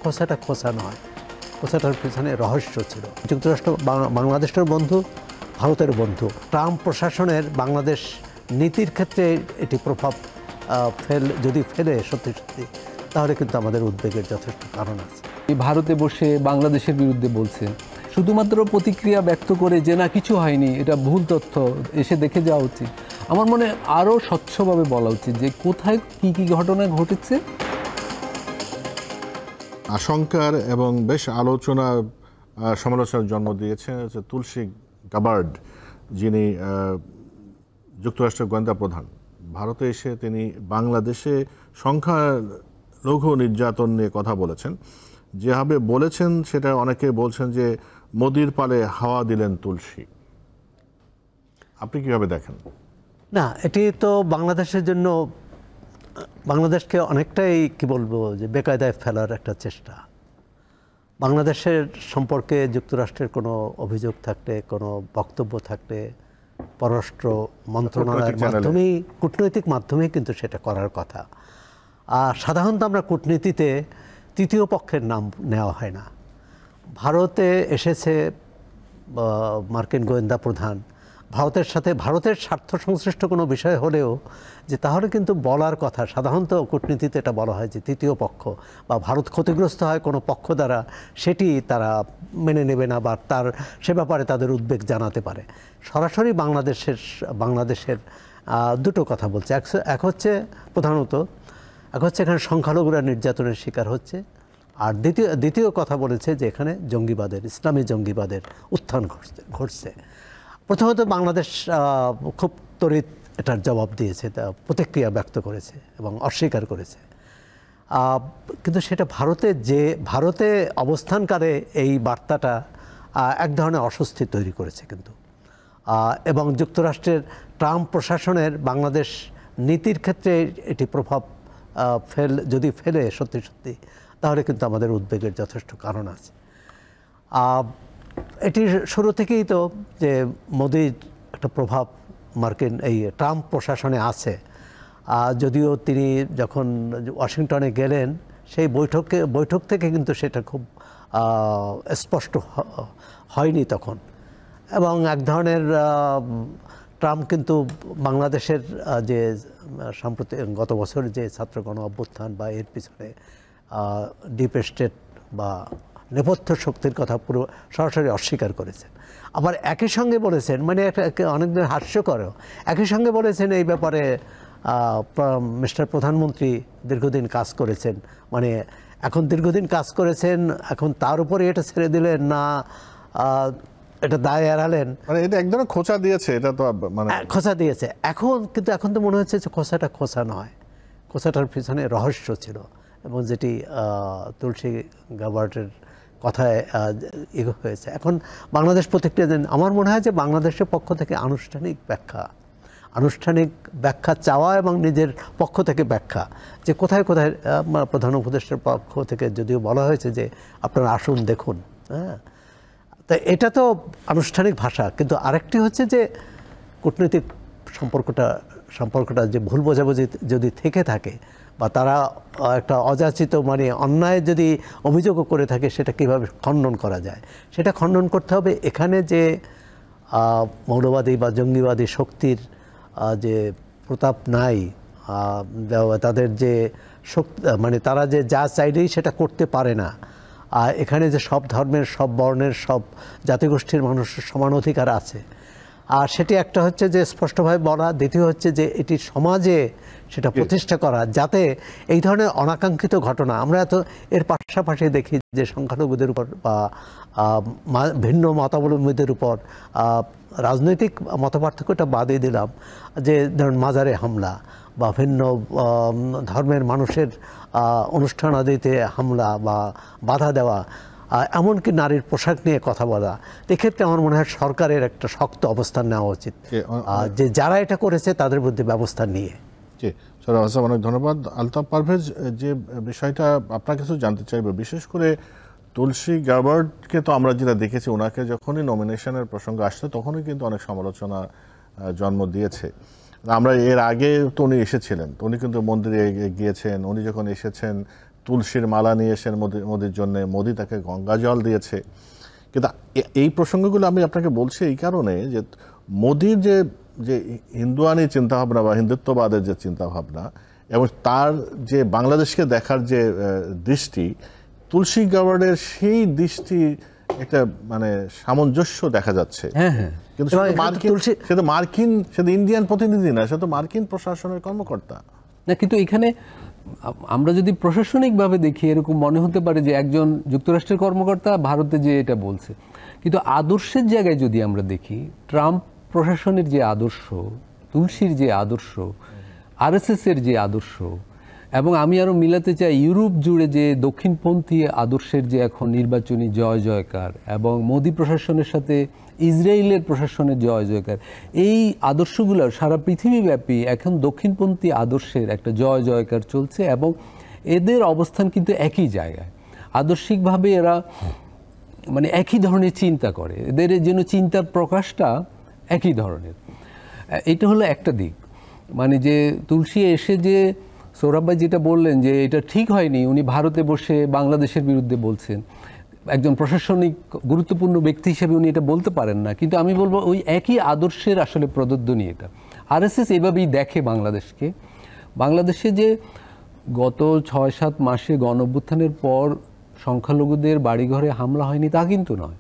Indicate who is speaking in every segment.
Speaker 1: খোসাটা খোসা নয়, খোসাটার পিছনে রহস্য ছিল। যুক্তরাষ্ট্র বাংলাদেশের বন্ধু, ভারতের বন্ধু। ট্রাম্প প্রশাসনের বাংলাদেশ নীতির ক্ষেত্রে এটি প্রভাব যদি ফেলে সত্যি সত্যি, তাহলে কিন্তু আমাদের উদ্বেগের যথেষ্ট কারণ আছে।
Speaker 2: ভারতে বসে বাংলাদেশের বিরুদ্ধে বলছে, শুধুমাত্র প্রতিক্রিয়া ব্যক্ত করে যে না কিছু হয়নি, এটা ভুল তথ্য, এসে দেখে যাওয়া উচিত। আমার মনে আরও স্বচ্ছভাবে বলা উচিত যে কোথায় কি কি ঘটনা ঘটেছে।
Speaker 3: আশঙ্কার এবং বেশ আলোচনা সমালোচনার জন্ম দিয়েছে তুলসী গাবার্ড, যিনি যুক্তরাষ্ট্রের গোয়েন্দা প্রধান। ভারতে এসে তিনি বাংলাদেশে সংখ্যালঘু নির্যাতন নিয়ে কথা বলেছেন। যেভাবে বলেছেন সেটা অনেকে বলছেন যে মোদির পালে হাওয়া দিলেন তুলসী। আপনি কিভাবে দেখেন?
Speaker 1: না, এটি তো বাংলাদেশের জন্য, বাংলাদেশকে অনেকটাই কি বলবো যে বেকায়দায় ফেলার একটা চেষ্টা। বাংলাদেশের সম্পর্কে যুক্তরাষ্ট্রের কোনো অভিযোগ থাকলে, কোনো বক্তব্য থাকলে পররাষ্ট্র মন্ত্রণালয়ের মাধ্যমেই, কূটনৈতিক মাধ্যমেই কিন্তু সেটা করার কথা। আর সাধারণত আমরা কূটনীতিতে তৃতীয় পক্ষের নাম নেওয়া হয় না। ভারতে এসেছে মার্কিন গোয়েন্দা প্রধান, ভারতের সাথে ভারতের স্বার্থ সংশ্লিষ্ট কোনো বিষয় হলেও যে তাহলে কিন্তু বলার কথা। সাধারণত কূটনীতিতে এটা বলা হয় যে তৃতীয় পক্ষ বা ভারত ক্ষতিগ্রস্ত হয় কোনো পক্ষ দ্বারা, সেটি তারা মেনে নেবে না বা সে ব্যাপারে তাদের উদ্বেগ জানাতে পারে। সরাসরি বাংলাদেশের দুটো কথা বলছে। এক হচ্ছে প্রধানত এখানে সংখ্যালঘুরা নির্যাতনের শিকার হচ্ছে, আর দ্বিতীয় কথা বলেছে যে এখানে জঙ্গিবাদের, ইসলামী জঙ্গিবাদের উত্থান ঘটছে। প্রথমত বাংলাদেশ খুব ত্বরিত এটার জবাব দিয়েছে, প্রতিক্রিয়া ব্যক্ত করেছে এবং অস্বীকার করেছে। কিন্তু সেটা ভারতে অবস্থানকালে এই বার্তাটা এক ধরনের অস্বস্তি তৈরি করেছে কিন্তু। এবং যুক্তরাষ্ট্রের ট্রাম্প প্রশাসনের বাংলাদেশ নীতির ক্ষেত্রে এটি প্রভাব যদি ফেলে সত্যি সত্যি, তাহলে কিন্তু আমাদের উদ্বেগের যথেষ্ট কারণ আছে। এটি শুরু থেকেই তো যে মোদির একটা প্রভাব মার্কিন এই ট্রাম্প প্রশাসনে আছে। যদিও তিনি যখন ওয়াশিংটনে গেলেন সেই বৈঠক থেকে কিন্তু সেটা খুব স্পষ্ট হয়নি তখন। এবং এক ধরনের ট্রাম্প কিন্তু বাংলাদেশের যে গত বছর যে ছাত্র গণ অভ্যুত্থান বা এর পিছনে ডিপ স্টেট বা নেপথ্য শক্তির কথা পুরো সরাসরি অস্বীকার করেছেন। আবার একই সঙ্গে বলেছেন, মানে অনেকদিন হাস্যকরও, একই সঙ্গে বলেছেন এই ব্যাপারে মিস্টার প্রধানমন্ত্রী দীর্ঘদিন কাজ করেছেন, মানে এখন দীর্ঘদিন কাজ করেছেন, এখন তার উপরে এটা ছেড়ে দিলেন না, এটা দায় এড়ালেন,
Speaker 3: মানে এটা এক ধরনের খোঁচা দিয়েছে। এটা তো মানে
Speaker 1: খোঁচা দিয়েছে এখন তো মনে হচ্ছে যে খোঁচাটা খোঁচা নয়, খোঁচাটার পিছনে রহস্য ছিল। এবং যেটি তুলসী গাবার্ডের কথায় হয়েছে। এখন বাংলাদেশ প্রতিক্রিয়া দেন। আমার মনে হয় যে বাংলাদেশের পক্ষ থেকে আনুষ্ঠানিক ব্যাখ্যা চাওয়া এবং নিজের পক্ষ থেকে ব্যাখ্যা যে কোথায় কোথায় প্রধান উপদেষ্টার পক্ষ থেকে যদিও বলা হয়েছে যে আপনারা আসুন দেখুন, হ্যাঁ, তা এটা তো আনুষ্ঠানিক ভাষা। কিন্তু আরেকটি হচ্ছে যে কূটনৈতিক সম্পর্কটা যে ভুল বোঝাবুঝি যদি থেকে থাকে বা তারা একটা অযাচিত মানে অন্যায় যদি অভিযোগও করে থাকে, সেটা কিভাবে খণ্ডন করা যায়, সেটা খণ্ডন করতে হবে। এখানে যে মৌলবাদী বা জঙ্গিবাদী শক্তির যে প্রতাপ নাই, তাদের যে শক্তি, মানে তারা যে যা চাইলেই সেটা করতে পারে না। আর এখানে যে সব ধর্মের, সব বর্ণের, সব জাতিগোষ্ঠীর মানুষের সমান অধিকার আছে। আর সেটি একটা হচ্ছে যে স্পষ্টভাবে বলা, দ্বিতীয় হচ্ছে যে এটি সমাজে সেটা প্রতিষ্ঠা করা, যাতে এই ধরনের অনাকাঙ্ক্ষিত ঘটনা আমরা তো এর পাশাপাশি দেখি যে সংখ্যালঘুদের উপর বা ভিন্ন মতাবলম্বীদের উপর রাজনৈতিক মতপার্থক্যটা বাদই দিলাম, যে ধরুন মাজারে হামলা বা ভিন্ন ধর্মের মানুষের অনুষ্ঠান আদিতে হামলা বা বাধা দেওয়া, এমনকি নারীর পোশাক নিয়ে কথা বলা, এক্ষেত্রে আমার মনে হয় সরকারের একটা শক্ত অবস্থান নেওয়া উচিত যে যারা এটা করেছে তাদের বিরুদ্ধে ব্যবস্থা নিয়ে।
Speaker 3: জি স্যার, অনেক ধন্যবাদ। আলতাফ পারভেজ, যে বিষয়টা আপনার কাছে জানতে চাইবো, বিশেষ করে তুলসী গাবার্ডকে তো আমরা যেটা দেখেছি, ওনাকে যখনই নমিনেশনের প্রসঙ্গ আসছে তখনই কিন্তু অনেক সমালোচনা জন্ম দিয়েছে। আমরা এর আগে তো উনি এসেছিলেন, তো উনি কিন্তু মন্দিরে গিয়েছেন, উনি যখন এসেছেন তুলসীর মালা নিয়ে এসেছেন মোদির জন্য, মোদি তাকে গঙ্গা জল দিয়েছে। কিন্তু এই প্রসঙ্গগুলো আমি আপনাকে বলছি এই কারণে যে মোদির যে যে হিন্দুয়ানি চিন্তাভাবনা বা হিন্দুত্ববাদের যে চিন্তাভাবনা এবং তার যে বাংলাদেশকে দেখার যে দৃষ্টি, তুলসী গাওয়ার্ডের সেই দৃষ্টি একটা মানে সামঞ্জস্য দেখা যাচ্ছে। কিন্তু সে তো মার্কিন ইন্ডিয়ান প্রতিনিধি না, সে তো মার্কিন প্রশাসনের কর্মকর্তা
Speaker 2: না। কিন্তু এখানে আমরা যদি প্রশাসনিকভাবে দেখি এরকম মনে হতে পারে যে একজন যুক্তরাষ্ট্রের কর্মকর্তা ভারতে যে এটা বলছে, কিন্তু আদর্শের জায়গায় যদি আমরা দেখি, ট্রাম্প প্রশাসনের যে আদর্শ, তুলসীর যে আদর্শ, আরএসএস এর যে আদর্শ, এবং আমি আরও মিলাতে চাই ইউরোপ জুড়ে যে দক্ষিণপন্থী আদর্শের যে এখন নির্বাচনী জয় জয়কার, এবং মোদি প্রশাসনের সাথে ইসরায়েলের প্রশাসনের জয় জয়কার, এই আদর্শগুলো সারা পৃথিবীব্যাপী এখন দক্ষিণপন্থী আদর্শের একটা জয় জয়কার চলছে, এবং এদের অবস্থান কিন্তু একই জায়গায়। আদর্শিকভাবে এরা মানে একই ধরনের চিন্তা করে, এদের যেন চিন্তার প্রকাশটা একই ধরনের। এটা হলো একটা দিক। মানে যে তুলসী এসে যে সৌরভ ভাই যেটা বললেন যে এটা ঠিক হয়নি, উনি ভারতে বসে বাংলাদেশের বিরুদ্ধে বলছেন, একজন প্রশাসনিক গুরুত্বপূর্ণ ব্যক্তি হিসেবে উনি এটা বলতে পারেন না। কিন্তু আমি বলবো ওই একই আদর্শের আসলে প্রদর্শনী এটা। আরএসএস এভাবেই দেখে বাংলাদেশকে। বাংলাদেশে যে গত 6-7 মাসে গণঅভ্যুত্থানের পর সংখ্যালঘুদের বাড়িঘরে হামলা হয়নি তা কিন্তু নয়।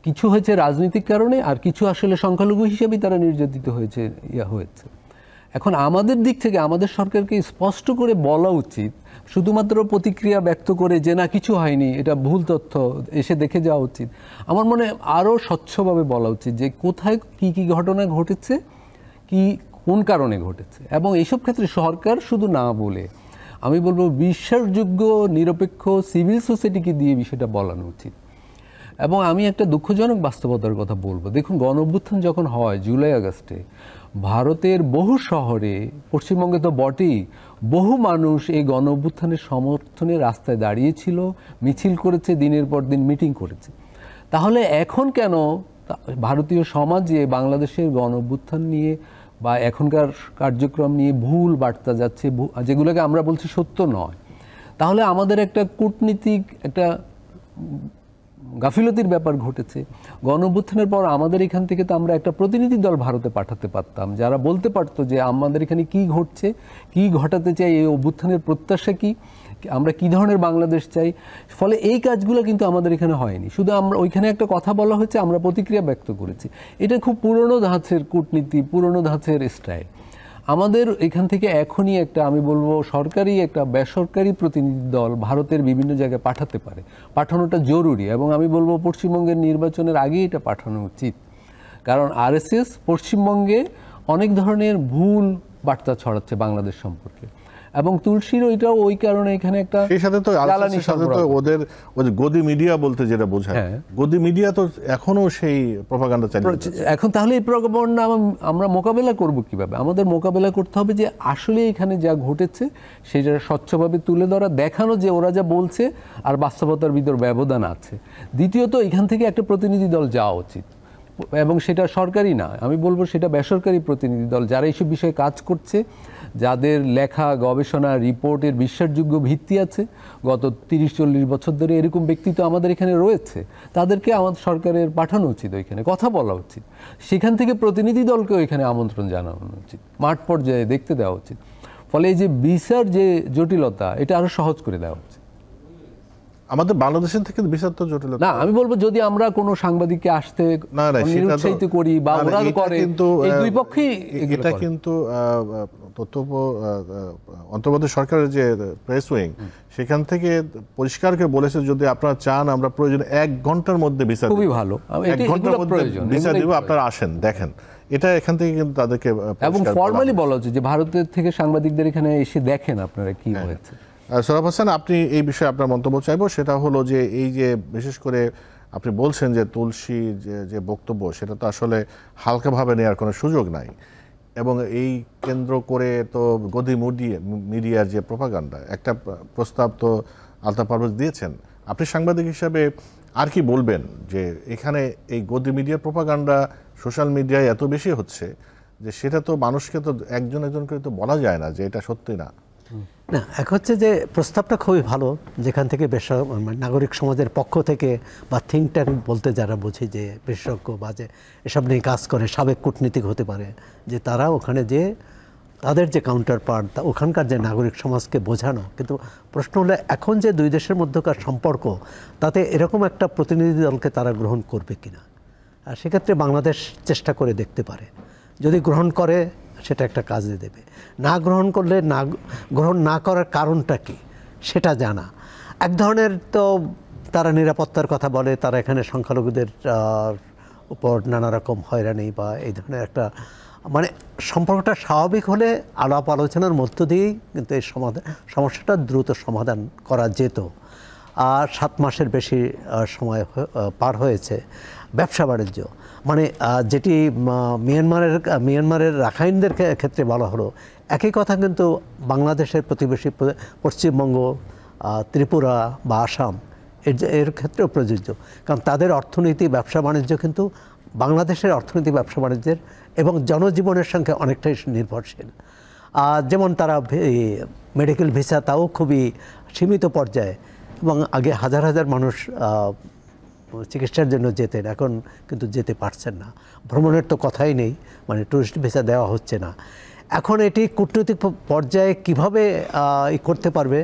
Speaker 2: কিছু হয়েছে রাজনৈতিক কারণে, আর কিছু আসলে সংখ্যালঘু হিসেবেই তারা নির্যাতিত হয়েছে হয়েছে। এখন আমাদের দিক থেকে আমাদের সরকারকে স্পষ্ট করে বলা উচিত, শুধুমাত্র প্রতিক্রিয়া ব্যক্ত করে যে না কিছু হয়নি, এটা ভুল তথ্য, এসে দেখে যাওয়া উচিত। আমার মনে হয় আরও স্বচ্ছভাবে বলা উচিত যে কোথায় কি কি ঘটনা ঘটেছে, কি কোন কারণে ঘটেছে, এবং এইসব ক্ষেত্রে সরকার শুধু না বলে আমি বলবো বিশ্বাসযোগ্য নিরপেক্ষ সিভিল সোসাইটিকে দিয়ে বিষয়টা বলানো উচিত। এবং আমি একটা দুঃখজনক বাস্তবতার কথা বলবো। দেখুন, গণঅভ্যুত্থান যখন হয় জুলাই আগস্টে, ভারতের বহু শহরে, পশ্চিমবঙ্গে তো বটেই, বহু মানুষ এই গণঅভ্যুত্থানের সমর্থনে রাস্তায় দাঁড়িয়েছিল, মিছিল করেছে, দিনের পর দিন মিটিং করেছে। তাহলে এখন কেন ভারতীয় সমাজে বাংলাদেশের গণঅভ্যুত্থান নিয়ে বা এখনকার কার্যক্রম নিয়ে ভুল বার্তা যাচ্ছে, যেগুলোকে আমরা বলছি সত্য নয়? তাহলে আমাদের একটা কূটনীতিক একটা গাফিলতির ব্যাপার ঘটেছে। গণঅভ্যুত্থানের পর আমাদের এখান থেকে তো আমরা একটা প্রতিনিধি দল ভারতে পাঠাতে পারতাম, যারা বলতে পারতো যে আমাদের এখানে কি ঘটছে, কি ঘটাতে চাই, এই অভ্যুত্থানের প্রত্যাশা কি, আমরা কি ধরনের বাংলাদেশ চাই। ফলে এই কাজগুলো কিন্তু আমাদের এখানে হয়নি। শুধু আমরা ওইখানে একটা কথা বলা হয়েছে, আমরা প্রতিক্রিয়া ব্যক্ত করেছি। এটা খুব পুরনো ধাঁচের কূটনীতি, পুরনো ধাঁচের স্টাইল। আমাদের এখান থেকে এখনই একটা, আমি বলবো সরকারি একটা বেসরকারি প্রতিনিধি দল ভারতের বিভিন্ন জায়গায় পাঠাতে পারে, পাঠানোটা জরুরি। এবং আমি বলবো পশ্চিমবঙ্গের নির্বাচনের আগেই এটা পাঠানো উচিত, কারণ আরএসএস পশ্চিমবঙ্গে অনেক ধরনের ভুল বার্তা ছড়াচ্ছে বাংলাদেশ সম্পর্কে, এবং তুলসীর ওইটাও ওই কারণে এখানে একটা
Speaker 3: সেই সাথে তো ওদের গদি মিডিয়া বলতে যেটা বোঝায়, গদি মিডিয়া তো এখনো সেই প্রপাগান্ডা চালিয়ে
Speaker 2: এখন। তাহলে এই প্রপাগান্ডা আমরা মোকাবেলা করব কিভাবে? আমাদের মোকাবেলা করতে হবে যে আসলে এখানে যা ঘটেছে সেটা স্বচ্ছভাবে তুলে ধরা, দেখানো যে ওরা যা বলছে আর বাস্তবতার ভিতর ব্যবধান আছে। দ্বিতীয়ত, এখান থেকে একটা প্রতিনিধি দল যাওয়া উচিত, এবং সেটা সরকারি না, আমি বলবো সেটা বেসরকারি প্রতিনিধি দল, যারা এইসব বিষয়ে কাজ করছে, যাদের লেখা গবেষণা রিপোর্টের বিশ্বাসযোগ্য ভিত্তি আছে, গত 30-40 বছর ধরে এরকম ব্যক্তি তো আমাদের এখানে রয়েছে, তাদেরকে আমাদের সরকারের পাঠানো উচিত, ওইখানে কথা বলা উচিত, সেখান থেকে প্রতিনিধি দলকে ওইখানে আমন্ত্রণ জানানো উচিত, মাঠ পর্যায়ে দেখতে দেওয়া উচিত। ফলে এই যে বিচার যে জটিলতা, এটা আরও সহজ করে দেওয়া উচিত।
Speaker 3: আমাদের বাংলাদেশের থেকে বিচার তো জটিলতা
Speaker 2: না, আমি বলবো যদি আমরা কোনো সাংবাদিককে আসতে নিরুৎসাহিত করি বা ওরা করে, এই দুই পক্ষেই
Speaker 3: এটা কিন্তু তথ্য অন্তর্বর্তী সরকারের যে প্রেস উইং, সেখান থেকে পরিষ্কার করে বলেছে যদি আপনারা চান আমরা প্রয়োজনে 1 ঘন্টার মধ্যে বিচার, খুবই ভালো, 1 ঘন্টার মধ্যে বিচার দিব, আপনারা আসেন দেখেন। এটা এখান থেকে কিন্তু তাদেরকে
Speaker 2: এবং ফর্মালি বলা হচ্ছে যে ভারতের থেকে সাংবাদিকদের এখানে এসে দেখেন আপনারা কি হয়েছে।
Speaker 3: সোহরাব হাসান, আপনি এই বিষয়ে আপনার মন্তব্য চাইবো। সেটা হলো যে এই যে বিশেষ করে আপনি বলছেন যে তুলসী যে বক্তব্য, সেটা তো আসলে হালকাভাবে নেওয়ার কোনো সুযোগ নাই, এবং এই কেন্দ্র করে তো গদি মিডিয়ার যে প্রপাগান্ডা, একটা প্রস্তাব তো আলতাফ পারভেজ দিয়েছেন। আপনি সাংবাদিক হিসাবে আর কি বলবেন যে এখানে এই গদি মিডিয়ার প্রপাগান্ডা সোশ্যাল মিডিয়ায় এত বেশি হচ্ছে যে সেটা তো মানুষকে তো একজন করে তো বলা যায় না যে এটা সত্যি না?
Speaker 1: না, এক হচ্ছে যে প্রস্তাবটা খুবই ভালো, যেখান থেকে নাগরিক সমাজের পক্ষ থেকে বা থিঙ্ক ট্যাঙ্ক বলতে যারা বুঝি, যে বিশেষজ্ঞ বা যে এসব নিয়ে কাজ করে, সাবেক কূটনীতিক হতে পারে, যে তারা ওখানে যে তাদের যে কাউন্টার পার্ট, ওখানকার যে নাগরিক সমাজকে বোঝানো। কিন্তু প্রশ্ন হলো এখন যে দুই দেশের মধ্যকার সম্পর্ক, তাতে এরকম একটা প্রতিনিধি দলকে তারা গ্রহণ করবে কিনা। আর সেক্ষেত্রে বাংলাদেশ চেষ্টা করে দেখতে পারে, যদি গ্রহণ করে সেটা একটা কাজে দেবে, না গ্রহণ করলে গ্রহণ না করার কারণটা কি সেটা জানা। এক ধরনের তো তারা নিরাপত্তার কথা বলে, তারা এখানে সংখ্যালঘুদের উপর নানা রকম হয়রানি বা এই ধরনের একটা মানে সম্পর্কটা স্বাভাবিক হলে আলাপ আলোচনার মধ্য দিয়েই কিন্তু এই সমস্যাটা দ্রুত সমাধান করা যেত। আর 7 মাসের বেশি সময় পার হয়েছে। ব্যবসা বাণিজ্য মানে যেটি মিয়ানমারের রাখাইনদের ক্ষেত্রে বলা হলো, একই কথা কিন্তু বাংলাদেশের প্রতিবেশী পশ্চিমবঙ্গ, ত্রিপুরা বা আসাম এর ক্ষেত্রেও প্রযোজ্য। কারণ তাদের অর্থনীতি, ব্যবসা বাণিজ্য কিন্তু বাংলাদেশের অর্থনীতি, ব্যবসা বাণিজ্যের এবং জনজীবনের সঙ্গে অনেকটাই নির্ভরশীল। যেমন তারা মেডিকেল ভিসা, তাও খুবই সীমিত পর্যায়ে, এবং আগে হাজার হাজার মানুষ চিকিৎসার জন্য যেতেন, এখন কিন্তু যেতে পারছেন না। ভ্রমণের তো কথাই নেই, মানে টুরিস্ট ভিসা দেওয়া হচ্ছে না। এখন এটি কূটনৈতিক পর্যায়ে কীভাবে করতে পারবে,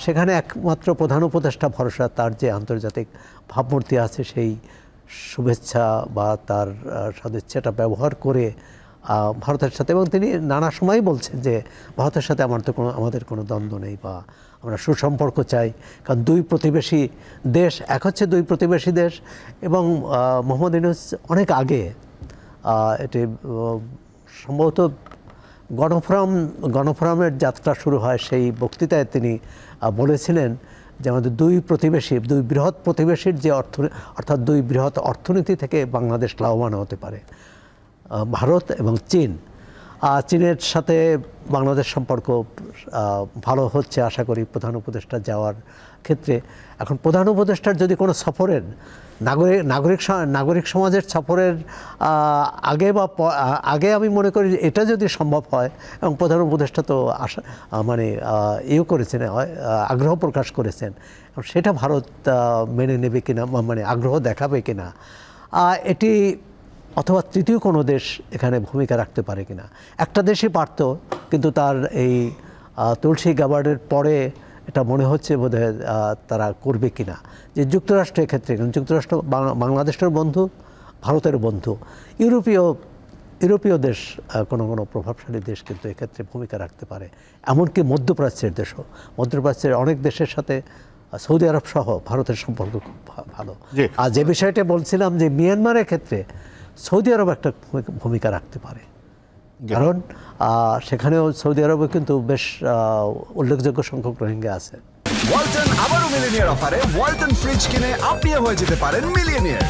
Speaker 1: সেখানে একমাত্র প্রধান উপদেষ্টা ভরসা, তার যে আন্তর্জাতিক ভাবমূর্তি আছে, সেই শুভেচ্ছা বা তার সদিচ্ছাটা ব্যবহার করে ভারতের সাথে, এবং তিনি নানা সময়ই বলছেন যে ভারতের সাথে আমাদের কোনো দ্বন্দ্ব নেই বা আমরা সুসম্পর্ক চাই। কারণ দুই প্রতিবেশী দেশ, এক হচ্ছে দুই প্রতিবেশী দেশ, এবং মোহাম্মদ ইউনূস অনেক আগে এটি সম্ভবত গণফোরামের যাত্রা শুরু হয়, সেই বক্তৃতায় তিনি বলেছিলেন যে আমাদের দুই বৃহৎ প্রতিবেশীর যে অর্থাৎ দুই বৃহৎ অর্থনীতি থেকে বাংলাদেশ লাভবান হতে পারে, ভারত এবং চীন। চীনের সাথে বাংলাদেশ সম্পর্ক ভালো হচ্ছে আশা করি প্রধান উপদেষ্টা যাওয়ার ক্ষেত্রে। এখন প্রধান উপদেষ্টার যদি কোনো সফরের নাগরিক সমাজের সফরের আগে আমি মনে করি এটা যদি সম্ভব হয়, এবং প্রধান উপদেষ্টা তো করেছেন, আগ্রহ প্রকাশ করেছেন, সেটা ভারত মেনে নেবে কিনা, মানে আগ্রহ দেখাবে কিনা, এটি অথবা তৃতীয় কোনো দেশ এখানে ভূমিকা রাখতে পারে কিনা। একটা দেশই পারত, কিন্তু তার এই তুলসী গাবার্ডের পরে এটা মনে হচ্ছে বোধহয় তারা করবে কিনা। যে যুক্তরাষ্ট্রের ক্ষেত্রে, যুক্তরাষ্ট্র বাংলাদেশের বন্ধু, ভারতের বন্ধু, ইউরোপীয় দেশ, কোনো প্রভাবশালী দেশ কিন্তু এক্ষেত্রে ভূমিকা রাখতে পারে। এমনকি মধ্যপ্রাচ্যের দেশও, মধ্যপ্রাচ্যের অনেক দেশের সাথে সৌদি আরব সহ ভারতের সম্পর্ক খুব ভালো। আর যে বিষয়টা বলছিলাম যে মিয়ানমারের ক্ষেত্রে সৌদি আরব একটা ভূমিকা রাখতে পারে, কারণ সেখানেও সৌদি আরবে কিন্তু বেশ উল্লেখযোগ্য সংখ্যক রোহিঙ্গা আছে।
Speaker 4: ওয়ালটন আবারও মিলিনিয়ার অফারে ওয়ালটন ফ্রিজ কিনে আপনিও হয়ে যেতে পারেন মিলিয়নিয়ার।